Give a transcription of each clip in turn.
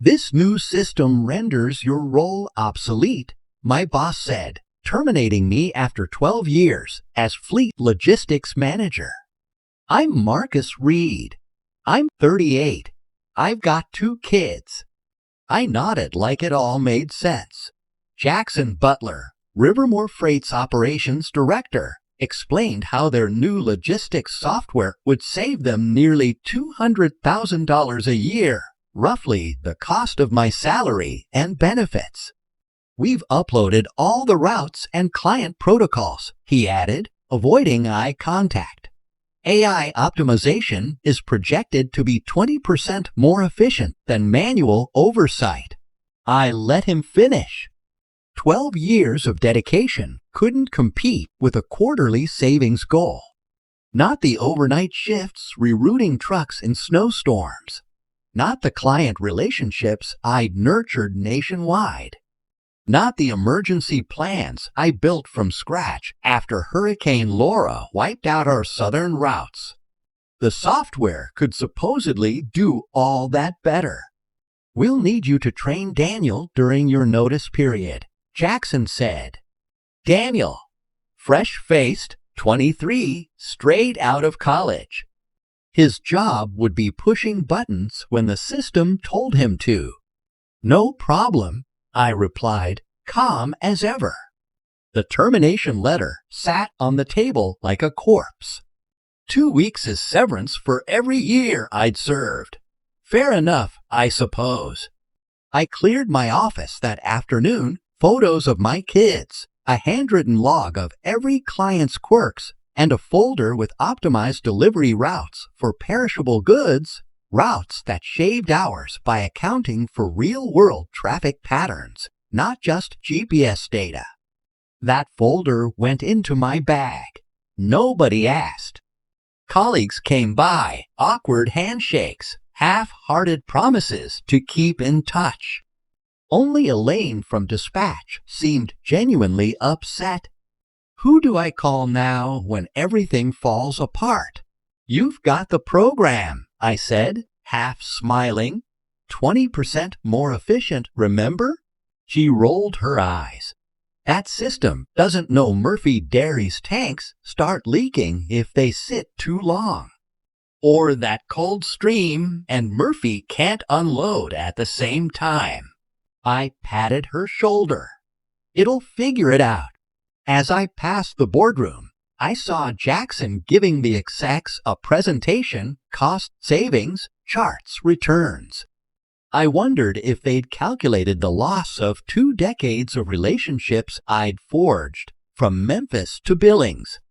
"This new system renders your role obsolete," my boss said, terminating me after 12 years as fleet logistics manager. "I'm Marcus Reed. I'm 38. I've got 2 kids." I nodded like it all made sense. Jackson Butler, Rivermore Freight's operations director, explained how their new logistics software would save them nearly $200,000 a year, roughly the cost of my salary and benefits. "We've uploaded all the routes and client protocols," he added, avoiding eye contact. "AI optimization is projected to be 20% more efficient than manual oversight." I let him finish. 12 years of dedication couldn't compete with a quarterly savings goal. Not the overnight shifts rerouting trucks in snowstorms. Not the client relationships I'd nurtured nationwide. Not the emergency plans I built from scratch after Hurricane Laura wiped out our southern routes. The software could supposedly do all that better. "We'll need you to train Daniel during your notice period," Jackson said. Daniel, fresh-faced, 23, straight out of college. His job would be pushing buttons when the system told him to. "No problem," I replied, calm as ever. The termination letter sat on the table like a corpse. 2 weeks as severance for every year I'd served. Fair enough, I suppose. I cleared my office that afternoon, photos of my kids, a handwritten log of every client's quirks, and a folder with optimized delivery routes for perishable goods, routes that shaved hours by accounting for real-world traffic patterns, not just GPS data. That folder went into my bag. Nobody asked. Colleagues came by, awkward handshakes, half-hearted promises to keep in touch. Only Elaine from dispatch seemed genuinely upset. "Who do I call now when everything falls apart?" "You've got the program," I said, half smiling. 20% more efficient, remember? She rolled her eyes. "That system doesn't know Murphy Dairy's tanks start leaking if they sit too long. Or that Cold Stream and Murphy can't unload at the same time." I patted her shoulder. "It'll figure it out." As I passed the boardroom, I saw Jackson giving the execs a presentation, cost savings, charts, returns. I wondered if they'd calculated the loss of 2 decades of relationships I'd forged, from Memphis to Billings.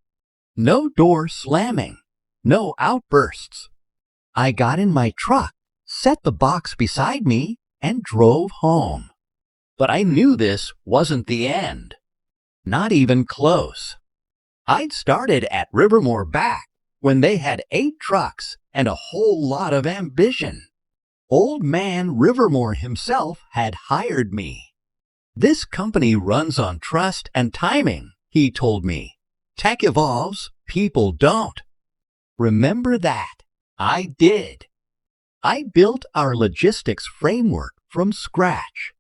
No door slamming, no outbursts. I got in my truck, set the box beside me, and drove home. But I knew this wasn't the end. Not even close. I'd started at Rivermore back when they had 8 trucks and a whole lot of ambition. Old man Rivermore himself had hired me. "This company runs on trust and timing," he told me. "Tech evolves, people don't." Remember that. I did. I built our logistics framework from scratch.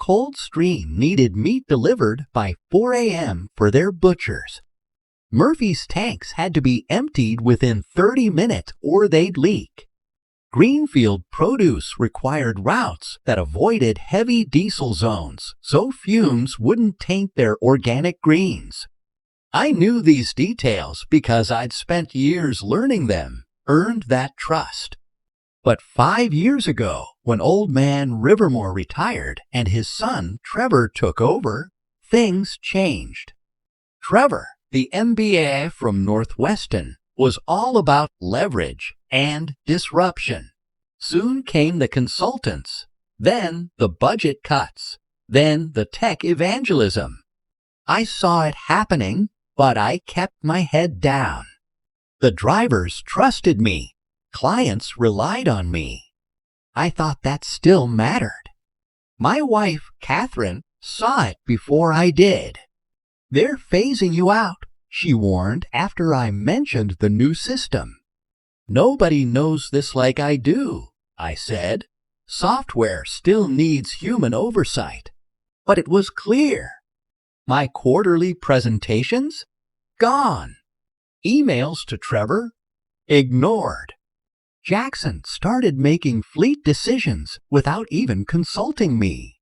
Cold Stream needed meat delivered by 4 a.m. for their butchers. Murphy's tanks had to be emptied within 30 minutes or they'd leak. Greenfield Produce required routes that avoided heavy diesel zones so fumes wouldn't taint their organic greens. I knew these details because I'd spent years learning them, earned that trust. But 5 years ago, when old man Rivermore retired and his son Trevor took over, things changed. Trevor, the MBA from Northwestern, was all about leverage and disruption. Soon came the consultants, then the budget cuts, then the tech evangelism. I saw it happening, but I kept my head down. The drivers trusted me. Clients relied on me. I thought that still mattered. My wife, Catherine, saw it before I did. "They're phasing you out," she warned after I mentioned the new system. "Nobody knows this like I do," I said. Software still needs human oversight. But it was clear. My quarterly presentations? Gone. Emails to Trevor? Ignored. Jackson started making fleet decisions without even consulting me.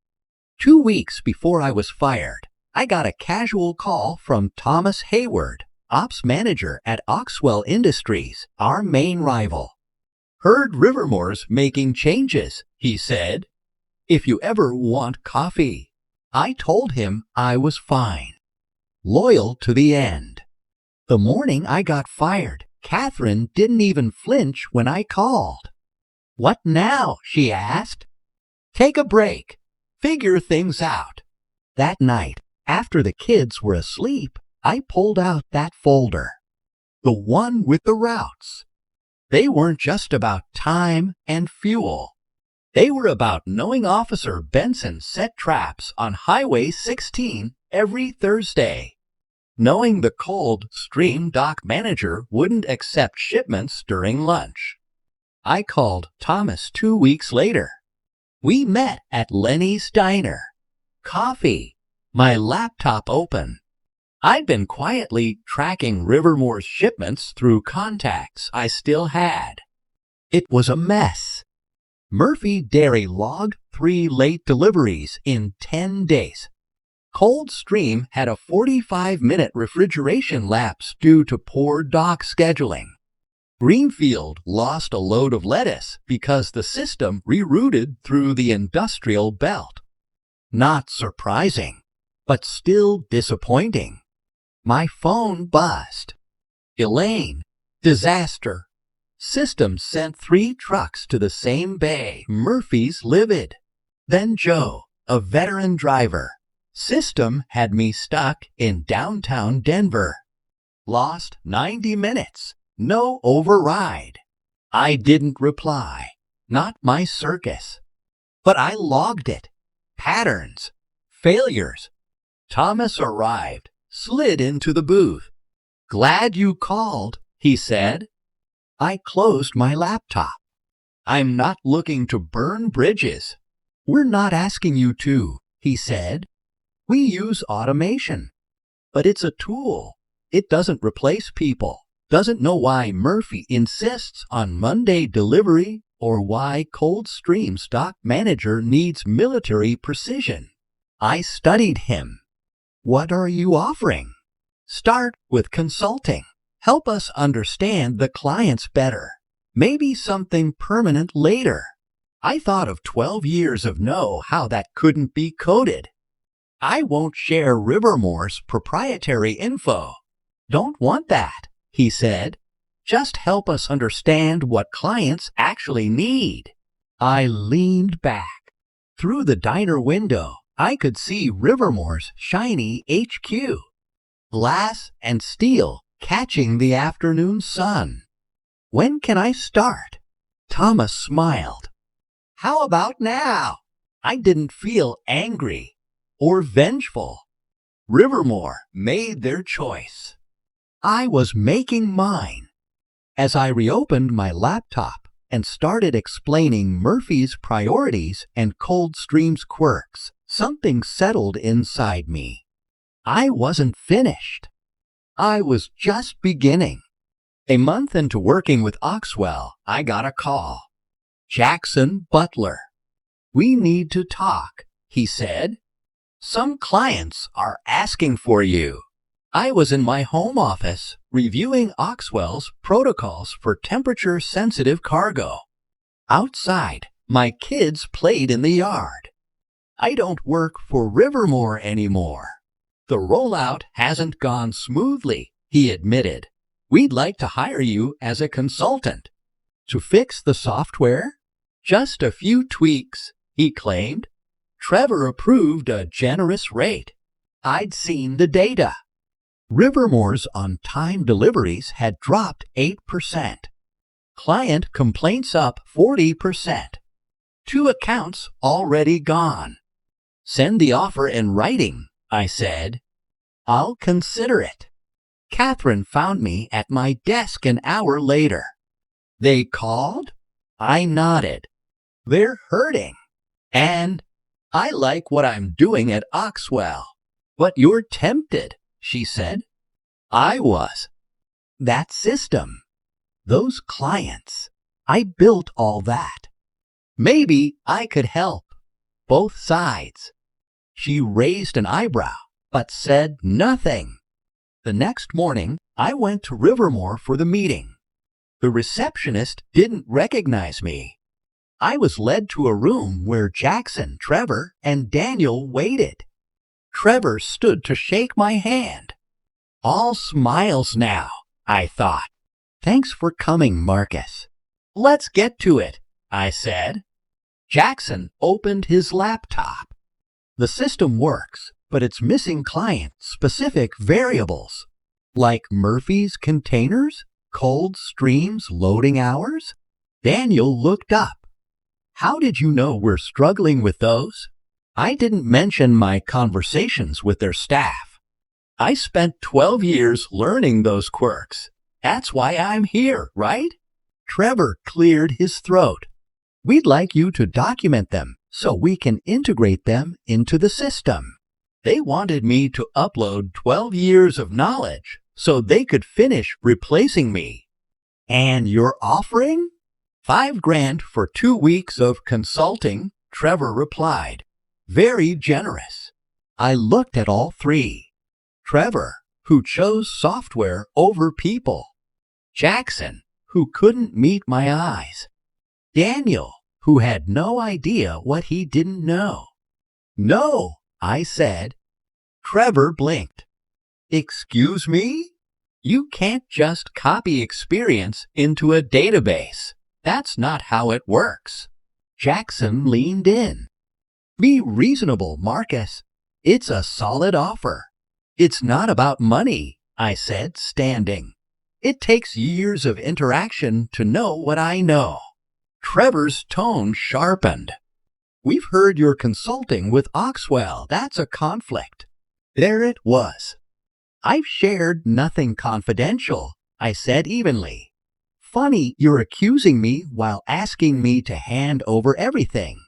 2 weeks before I was fired, I got a casual call from Thomas Hayward, ops manager at Oxwell Industries, our main rival. Heard Rivermore's making changes, he said. If you ever want coffee. I told him I was fine. Loyal to the end. The morning I got fired, Catherine didn't even flinch when I called. What now? She asked. Take a break. Figure things out. That night, after the kids were asleep, I pulled out that folder. The one with the routes. They weren't just about time and fuel. They were about knowing Officer Benson set traps on Highway 16 every Thursday. Knowing the Cold Stream dock manager wouldn't accept shipments during lunch. I called Thomas 2 weeks later. We met at Lenny's Diner. Coffee. My laptop open. I'd been quietly tracking Rivermore's shipments through contacts I still had. It was a mess. Murphy Dairy logged 3 late deliveries in 10 days. Coldstream had a 45-minute refrigeration lapse due to poor dock scheduling. Greenfield lost a load of lettuce because the system rerouted through the industrial belt. Not surprising, but still disappointing. My phone buzzed. Elaine, disaster. System sent 3 trucks to the same bay. Murphy's livid. Then Joe, a veteran driver. System had me stuck in downtown Denver. Lost 90 minutes. No override. I didn't reply. Not my circus. But I logged it. Patterns. Failures. Thomas arrived, slid into the booth. Glad you called, he said. I closed my laptop. I'm not looking to burn bridges. We're not asking you to, he said. We use automation. But it's a tool. It doesn't replace people. Doesn't know why Murphy insists on Monday delivery or why Coldstream stock manager needs military precision. I studied him. What are you offering? Start with consulting. Help us understand the clients better. Maybe something permanent later. I thought of 12 years of know-how that couldn't be coded. I won't share Rivermore's proprietary info. Don't want that, he said. Just help us understand what clients actually need. I leaned back. Through the diner window, I could see Rivermore's shiny HQ. Glass and steel catching the afternoon sun. When can I start? Thomas smiled. How about now? I didn't feel angry or vengeful. Rivermore made their choice. I was making mine. As I reopened my laptop and started explaining Murphy's priorities and Coldstream's quirks, something settled inside me. I wasn't finished. I was just beginning. A month into working with Oxwell, I got a call. Jackson Butler. We need to talk, he said. Some clients are asking for you. I was in my home office reviewing Oxwell's protocols for temperature-sensitive cargo. Outside, my kids played in the yard. I don't work for Rivermore anymore. The rollout hasn't gone smoothly, he admitted. We'd like to hire you as a consultant. To fix the software? Just a few tweaks, he claimed. Trevor approved a generous rate. I'd seen the data. Rivermore's on-time deliveries had dropped 8%. Client complaints up 40%. 2 accounts already gone. Send the offer in writing, I said. I'll consider it. Catherine found me at my desk an hour later. They called? I nodded. They're hurting. And I like what I'm doing at Oxwell. But you're tempted, she said. I was. That system, those clients, I built all that. Maybe I could help. Both sides. She raised an eyebrow, but said nothing. The next morning, I went to Rivermore for the meeting. The receptionist didn't recognize me. I was led to a room where Jackson, Trevor, and Daniel waited. Trevor stood to shake my hand. All smiles now, I thought. Thanks for coming, Marcus. Let's get to it, I said. Jackson opened his laptop. The system works, but it's missing client-specific variables, like Murphy's containers, cold streams loading hours. Daniel looked up. How did you know we're struggling with those? I didn't mention my conversations with their staff. I spent 12 years learning those quirks. That's why I'm here, right? Trevor cleared his throat. We'd like you to document them so we can integrate them into the system. They wanted me to upload 12 years of knowledge so they could finish replacing me. And you're offering? $5,000 for 2 weeks of consulting, Trevor replied. Very generous. I looked at all three. Trevor, who chose software over people. Jackson, who couldn't meet my eyes. Daniel, who had no idea what he didn't know. No, I said. Trevor blinked. Excuse me? You can't just copy experience into a database. That's not how it works. Jackson leaned in. Be reasonable, Marcus. It's a solid offer. It's not about money, I said, standing. It takes years of interaction to know what I know. Trevor's tone sharpened. We've heard you're consulting with Oxwell. That's a conflict. There it was. I've shared nothing confidential, I said evenly. Funny you're accusing me while asking me to hand over everything.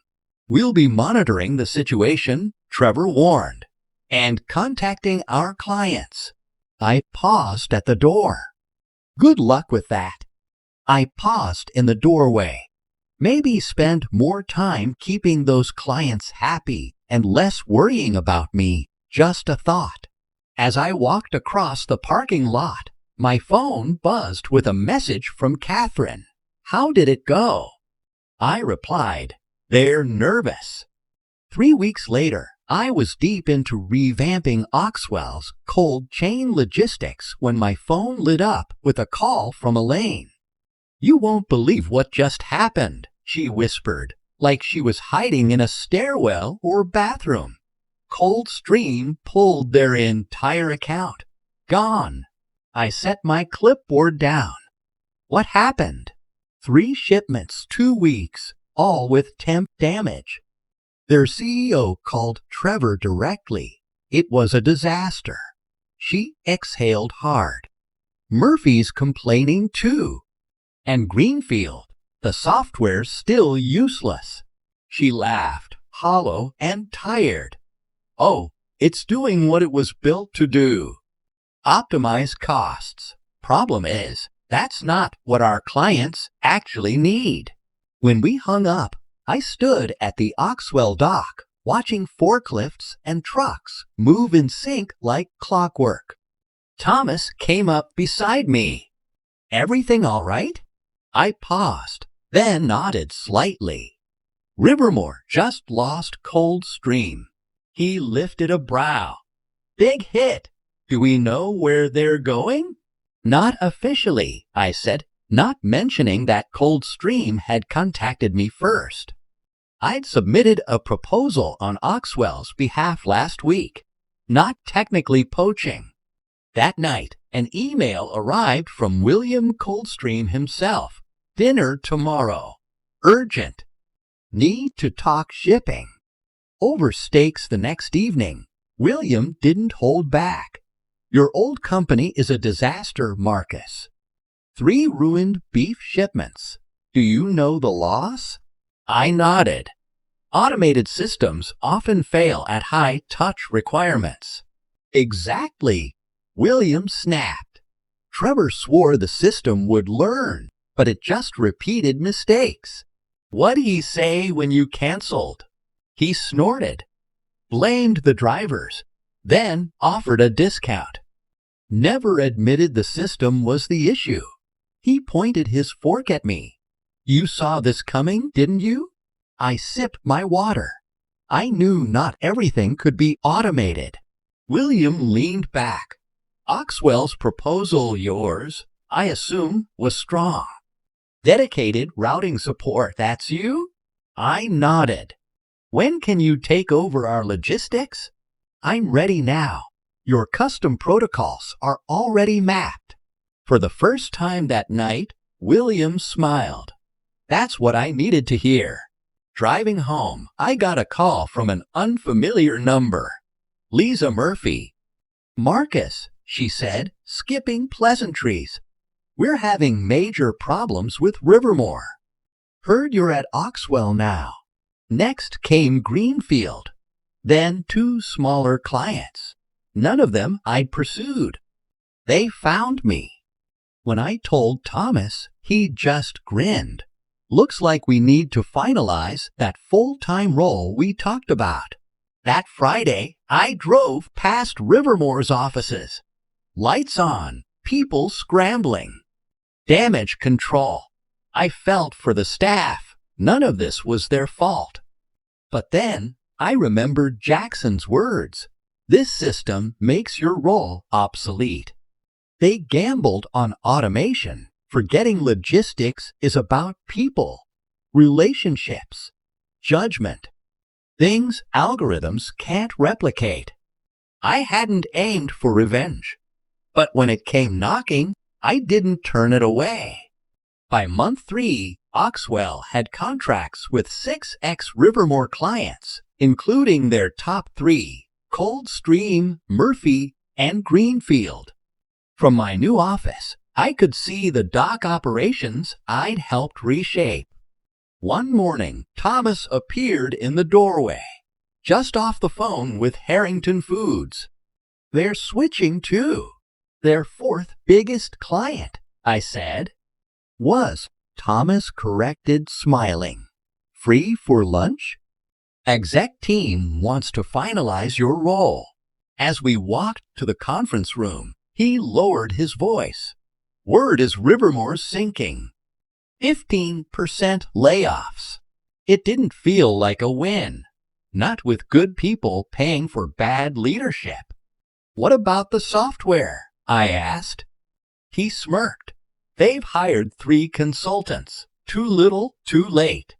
We'll be monitoring the situation, Trevor warned, and contacting our clients. I paused at the door. Good luck with that. I paused in the doorway. Maybe spend more time keeping those clients happy and less worrying about me. Just a thought. As I walked across the parking lot, my phone buzzed with a message from Catherine. How did it go? I replied, they're nervous. 3 weeks later, I was deep into revamping Oxwell's cold chain logistics when my phone lit up with a call from Elaine. You won't believe what just happened, she whispered, like she was hiding in a stairwell or bathroom. Coldstream pulled their entire account. Gone. I set my clipboard down. What happened? 3 shipments, 2 weeks, all with temp damage. Their CEO called Trevor directly. It was a disaster. She exhaled hard. Murphy's complaining too. And Greenfield, the software's still useless. She laughed, hollow and tired. Oh, it's doing what it was built to do. Optimize costs. Problem is, that's not what our clients actually need. When we hung up, I stood at the Oxwell dock, watching forklifts and trucks move in sync like clockwork. Thomas came up beside me. Everything all right? I paused, then nodded slightly. Rivermore just lost Coldstream. He lifted a brow. Big hit. Do we know where they're going? Not officially, I said, not mentioning that Coldstream had contacted me first. I'd submitted a proposal on Oxwell's behalf last week, not technically poaching. That night, an email arrived from William Coldstream himself. Dinner tomorrow. Urgent. Need to talk shipping. Over steaks the next evening. William didn't hold back. Your old company is a disaster, Marcus. 3 ruined beef shipments. Do you know the loss? I nodded. Automated systems often fail at high-touch requirements. Exactly, William snapped. Trevor swore the system would learn, but it just repeated mistakes. What'd he say when you canceled? He snorted, blamed the drivers, then offered a discount. Never admitted the system was the issue. He pointed his fork at me. You saw this coming, didn't you? I sipped my water. I knew not everything could be automated. William leaned back. Oxwell's proposal, yours, I assume, was strong. Dedicated routing support, that's you? I nodded. When can you take over our logistics? I'm ready now. Your custom protocols are already mapped. For the first time that night, William smiled. That's what I needed to hear. Driving home, I got a call from an unfamiliar number. Lisa Murphy. Marcus, she said, skipping pleasantries. We're having major problems with Rivermore. Heard you're at Oxwell now. Next came Greenfield. Then 2 smaller clients. None of them I'd pursued. They found me. When I told Thomas, he just grinned. Looks like we need to finalize that full-time role we talked about. That Friday, I drove past Rivermore's offices. Lights on, people scrambling. Damage control. I felt for the staff. None of this was their fault. But then, I remembered Jackson's words. This system makes your role obsolete. They gambled on automation, forgetting logistics is about people, relationships, judgment, things algorithms can't replicate. I hadn't aimed for revenge, but when it came knocking, I didn't turn it away. By month 3, Oxwell had contracts with 6 ex-Rivermore clients, including their top 3, Coldstream, Murphy, and Greenfield. From my new office, I could see the dock operations I'd helped reshape. One morning, Thomas appeared in the doorway, just off the phone with Harrington Foods. They're switching too. Their 4th biggest client, I said. Was, Thomas corrected, smiling. Free for lunch? Exec team wants to finalize your role. As we walked to the conference room, he lowered his voice. Word is Rivermore's sinking. 15% layoffs. It didn't feel like a win. Not with good people paying for bad leadership. What about the software? I asked. He smirked. They've hired 3 consultants. Too little, too late.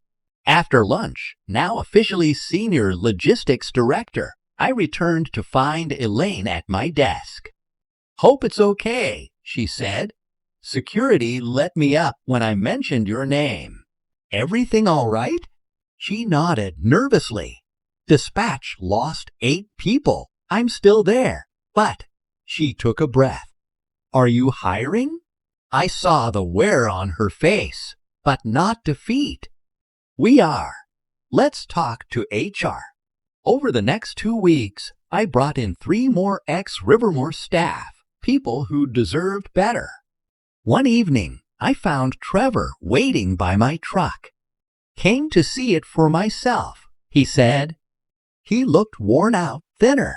After lunch, now officially Senior Logistics Director, I returned to find Elaine at my desk. Hope it's okay, she said. Security let me up when I mentioned your name. Everything all right? She nodded nervously. Dispatch lost 8 people. I'm still there, but... She took a breath. Are you hiring? I saw the wear on her face, but not defeat. We are. Let's talk to HR. Over the next 2 weeks, I brought in 3 more ex-Rivermore staff, people who deserved better. One evening, I found Trevor waiting by my truck. Came to see it for myself, he said. He looked worn out, thinner.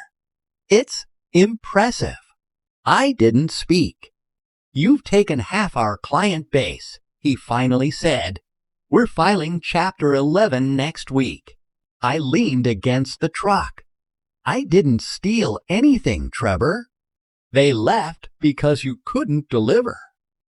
It's impressive. I didn't speak. You've taken half our client base, he finally said. We're filing Chapter 11 next week. I leaned against the truck. I didn't steal anything, Trevor. They left because you couldn't deliver.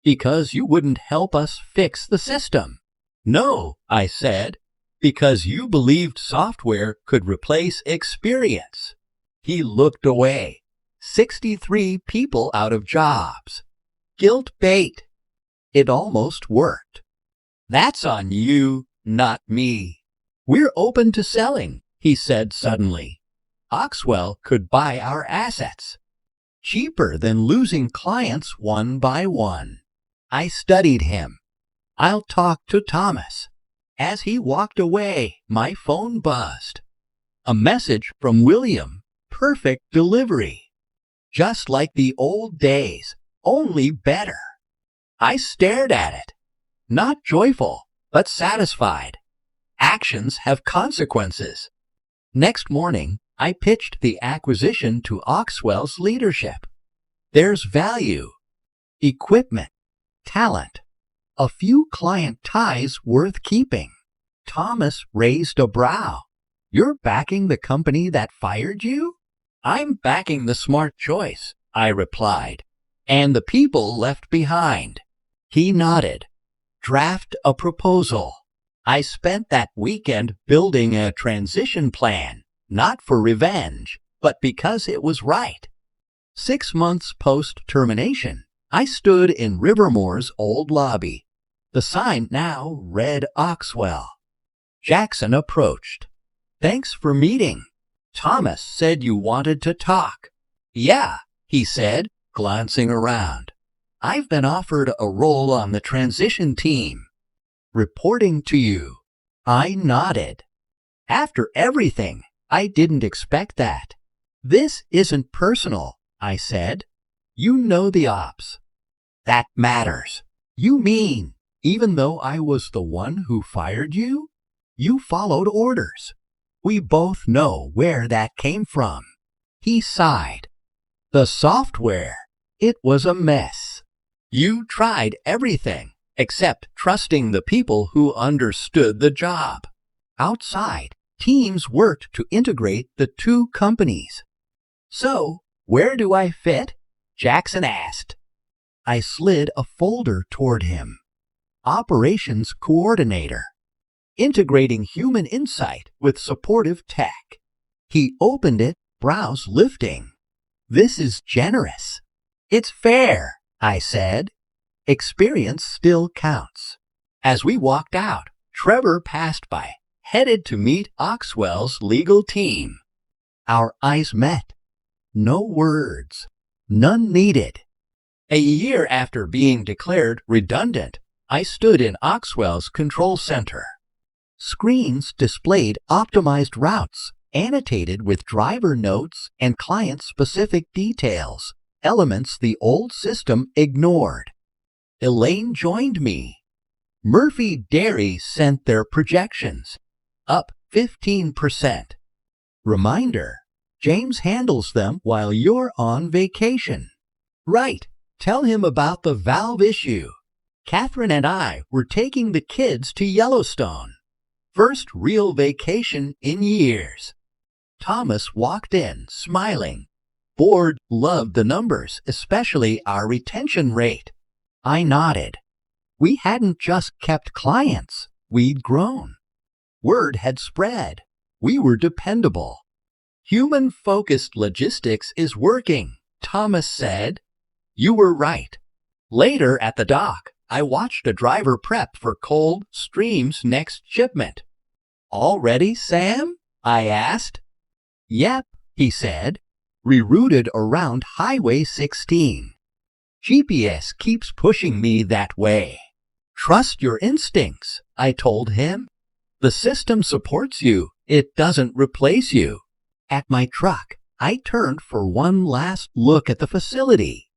Because you wouldn't help us fix the system. No, I said, because you believed software could replace experience. He looked away. 63 people out of jobs. Guilt bait. It almost worked. That's on you, not me. We're open to selling, he said suddenly. Oxwell could buy our assets. Cheaper than losing clients one by one. I studied him. I'll talk to Thomas. As he walked away, my phone buzzed. A message from William. Perfect delivery. Just like the old days, only better. I stared at it. Not joyful, but satisfied. Actions have consequences. Next morning, I pitched the acquisition to Oxwell's leadership. There's value, equipment, talent, a few client ties worth keeping. Thomas raised a brow. You're backing the company that fired you? I'm backing the smart choice, I replied, and the people left behind. He nodded. Draft a proposal. I spent that weekend building a transition plan, not for revenge, but because it was right. 6 months post-termination, I stood in Rivermore's old lobby. The sign now read Oxwell. Jackson approached. Thanks for meeting. Thomas said you wanted to talk. Yeah, he said, glancing around. I've been offered a role on the transition team. Reporting to you. I nodded. After everything, I didn't expect that. This isn't personal, I said. You know the ops. That matters. You mean, even though I was the one who fired you, you followed orders. We both know where that came from. He sighed. The software. It was a mess. You tried everything except trusting the people who understood the job. Outside, teams worked to integrate the two companies. So, where do I fit? Jackson asked. I slid a folder toward him. Operations Coordinator. Integrating human insight with supportive tech. He opened it, brows lifting. This is generous. It's fair, I said. Experience still counts. As we walked out, Trevor passed by, headed to meet Oxwell's legal team. Our eyes met. No words. None needed. A year after being declared redundant, I stood in Oxwell's control center. Screens displayed optimized routes, annotated with driver notes and client-specific details, elements the old system ignored. Elaine joined me. Murphy Dairy sent their projections. Up 15%. Reminder, James handles them while you're on vacation. Right, tell him about the valve issue. Catherine and I were taking the kids to Yellowstone. First real vacation in years. Thomas walked in, smiling. Board loved the numbers, especially our retention rate. I nodded. We hadn't just kept clients, we'd grown. Word had spread. We were dependable. Human-focused logistics is working, Thomas said. You were right. Later at the dock, I watched a driver prep for Cold Stream's next shipment. All ready, Sam? I asked. Yep, he said. Rerouted around Highway 16. GPS keeps pushing me that way. Trust your instincts, I told him. The system supports you, it doesn't replace you. At my truck, I turned for one last look at the facility.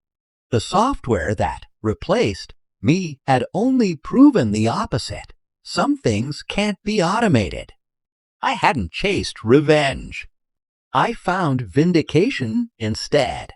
The software that replaced me had only proven the opposite. Some things can't be automated. I hadn't chased revenge. I found vindication instead.